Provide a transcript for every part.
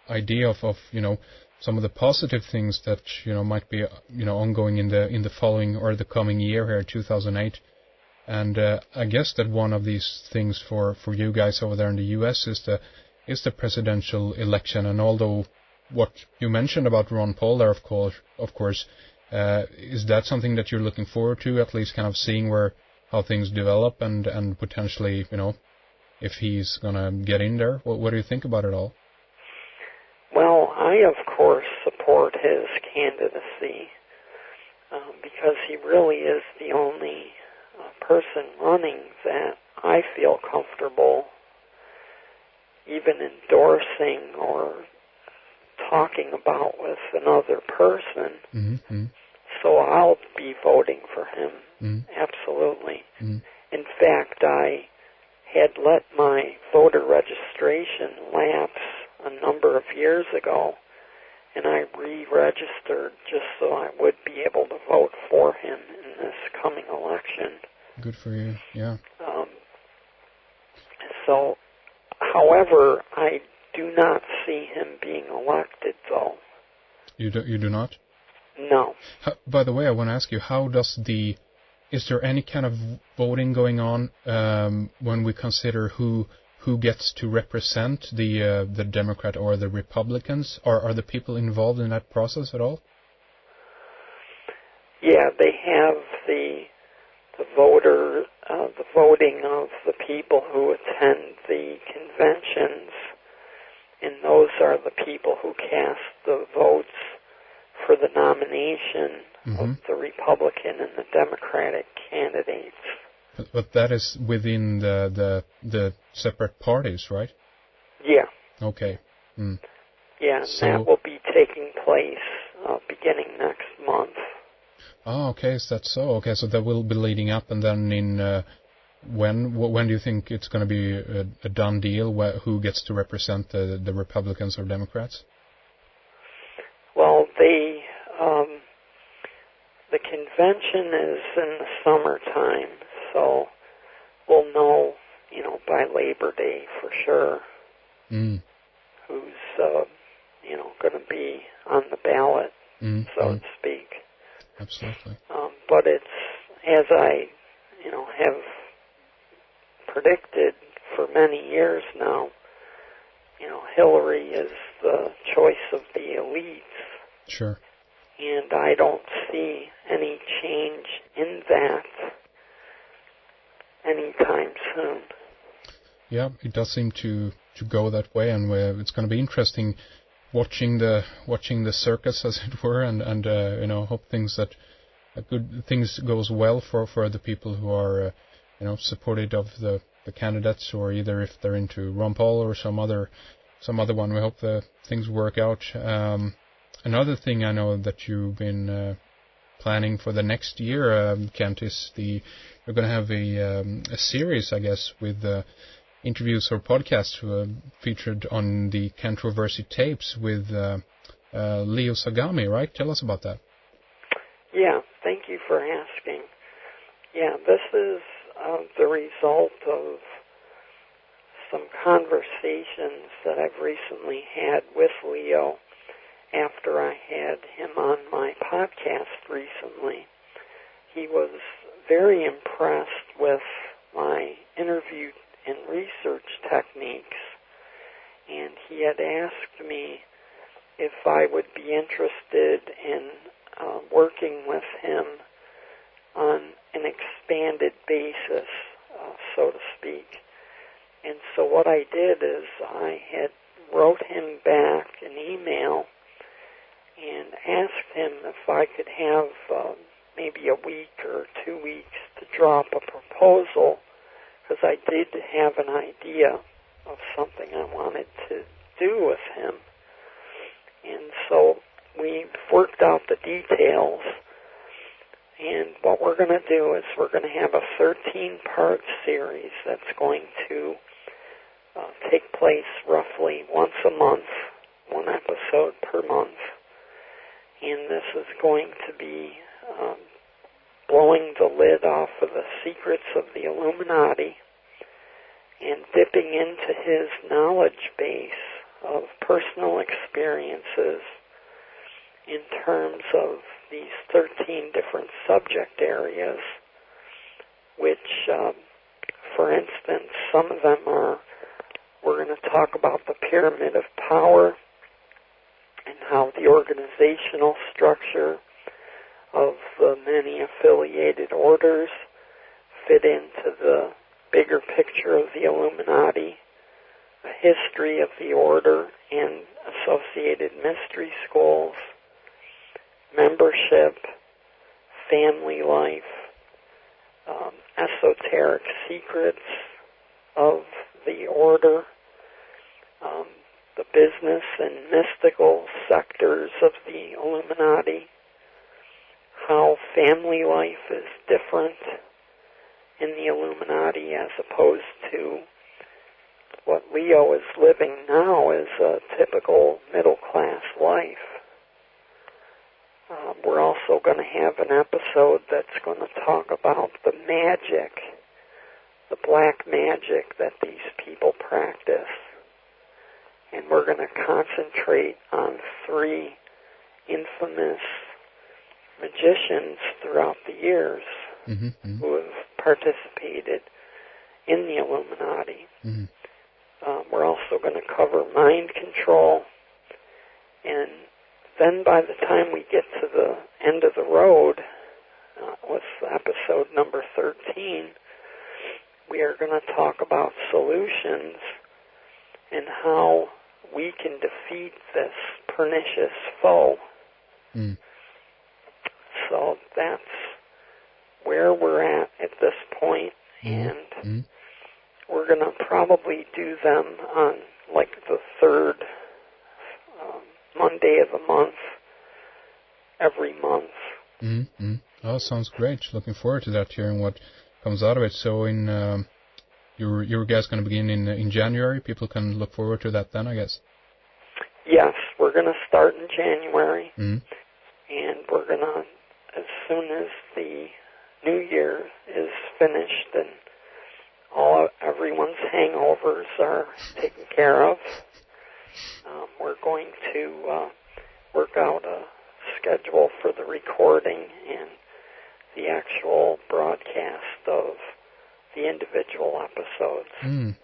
idea of some of the positive things that might be ongoing in the following or the coming year here, 2008. And I guess that one of these things for you guys over there in the U.S. is the presidential election. And although what you mentioned about Ron Paul there, of course, is that something that you're looking forward to, at least kind of seeing how things develop and potentially, if he's going to get in there? What do you think about it all? Well, I, of course, support his candidacy because he really is the only person running that I feel comfortable even endorsing or talking about with another person. Mm-hmm. So I'll be voting for him, absolutely. Mm-hmm. In fact, I had let my voter registration lapse a number of years ago, and I re-registered just so I would be able to vote for him in this coming election. Good for you, yeah. So, however, I do not see him being elected, though. You do not? No. By the way, I want to ask you, is there any kind of voting going on when we consider who gets to represent the Democrat or the Republicans? Are the people involved in that process at all? Yeah, they have the voting of the people who attend the conventions, and those are the people who cast the votes for the nomination of the Republican and the Democratic candidates. But that is within the separate parties, right? Yeah. Okay. Mm. Yeah, and that will be taking place beginning next month. Oh, okay, is that so? Okay, so that will be leading up, and then when do you think it's going to be a done deal? Who gets to represent the Republicans or Democrats? Well, the convention is in the summertime, so we'll know, by Labor Day for sure who's, going to be on the ballot, so to speak. Absolutely. But it's, as I, have predicted for many years now, Hillary is the choice of the elites. Sure. And I don't see any change in that anytime soon. Yeah, it does seem to go that way, and it's going to be interesting watching the circus, as it were, and hope good things goes well for the people who are supportive of the candidates, or either if they're into Ron Paul or some other one. We hope the things work out. Another thing I know that you've been planning for the next year, Kent, is you're going to have a series, I guess, with interviews or podcasts featured on the Controversy tapes with Leo Sagami, right? Tell us about that. Yeah, thank you for asking. Yeah, this is the result of some conversations that I've recently had with Leo after I had him on my podcast recently. He was very impressed with my interview and research techniques, and he had asked me if I would be interested in working with him on an expanded basis, so to speak. And so what I did is I had wrote him back an email and asked him if I could have maybe a week or 2 weeks to drop a proposal, because I did have an idea of something I wanted to do with him. And so we worked out the details, and what we're going to do is we're going to have a 13-part series that's going to take place roughly once a month, one episode per month. And this is going to be blowing the lid off of the secrets of the Illuminati and dipping into his knowledge base of personal experiences in terms of these 13 different subject areas, which, for instance, some of them are, we're going to talk about the pyramid of power and how the organizational structure of the many affiliated orders fit into the bigger picture of the Illuminati, a history of the order and associated mystery schools, membership, family life, esoteric secrets of the order, the business and mystical sectors of the Illuminati, how family life is different in the Illuminati as opposed to what Leo is living now as a typical middle-class life. We're also going to have an episode that's going to talk about the magic, the black magic that these people practice. And we're going to concentrate on 3 infamous magicians throughout the years who have participated in the Illuminati. We're also going to cover mind control, and then by the time we get to the end of the road, with episode number 13, we are going to talk about solutions and how we can defeat this pernicious foe. So that's where we're at this point, and we're going to probably do them on like the 3rd Monday of the month, every month. Oh, sounds great. Looking forward to that, hearing what comes out of it. So in your guys going to begin in January? People can look forward to that then, I guess. Yes, we're going to start in January, and we're going to, as soon as the New Year is finished and everyone's hangovers are taken care of, we're going to work out a schedule for the recording and the actual broadcast of the individual episodes.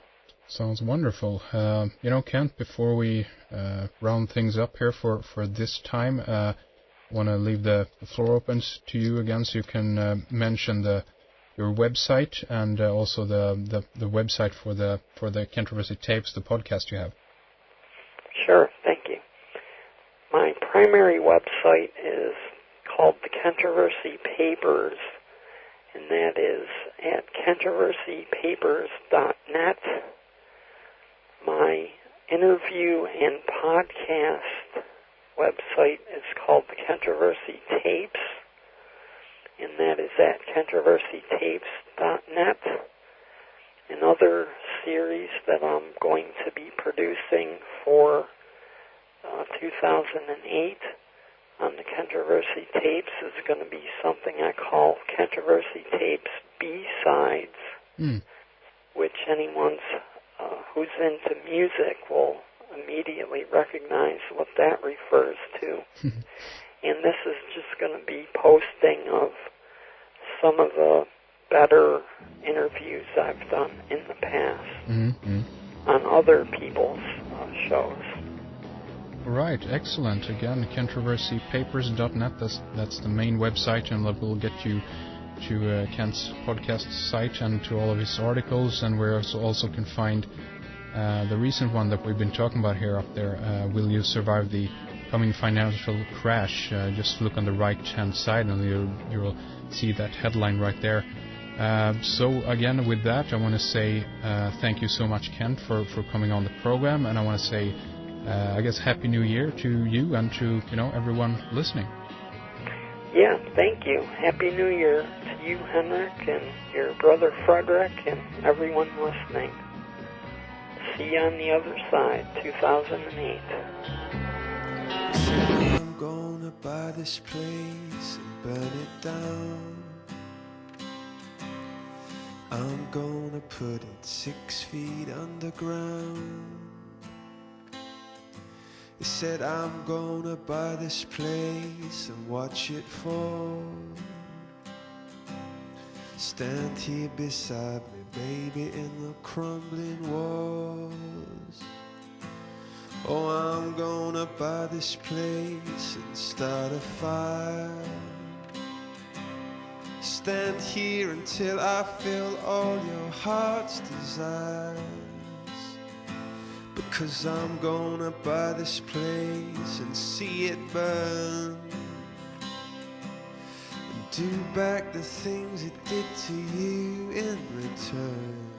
Sounds wonderful. Kent, before we round things up here for this time, I want to leave the floor open to you again so you can mention your website and also the website for the Controversy Tapes, the podcast you have. Sure, thank you. My primary website is called the Controversy Papers, and that is at controversypapers.net. My interview and podcast website is called the Controversy Tapes, and that is at controversytapes.net. Another series that I'm going to be producing for 2008 on the Controversy Tapes is going to be something I call Controversy Tapes B-Sides, which anyone who's into music will immediately recognize what that refers to. And this is just going to be posting of some of the better interviews I've done in the past on other people's shows. Right, excellent. Again, controversypapers.net, that's the main website, and that will get you to Kent's podcast site and to all of his articles, and we also can find the recent one that we've been talking about here up there, Will You Survive the Coming Financial Crash? Just look on the right-hand side and you'll see that headline right there. So again, with that, I want to say thank you so much, Kent, for coming on the program, and I want to say I guess Happy New Year to you and to everyone listening. Yeah, thank you. Happy New Year to you, Henrik, and your brother Frederick, and everyone listening. See you on the other side, 2008. I'm gonna buy this place and burn it down. I'm gonna put it 6 feet underground. They said I'm gonna buy this place and watch it fall. Stand here beside me, baby, in the crumbling walls. Oh, I'm gonna buy this place and start a fire. Stand here until I fill all your heart's desires. Because I'm gonna buy this place and see it burn, and do back the things it did to you in return.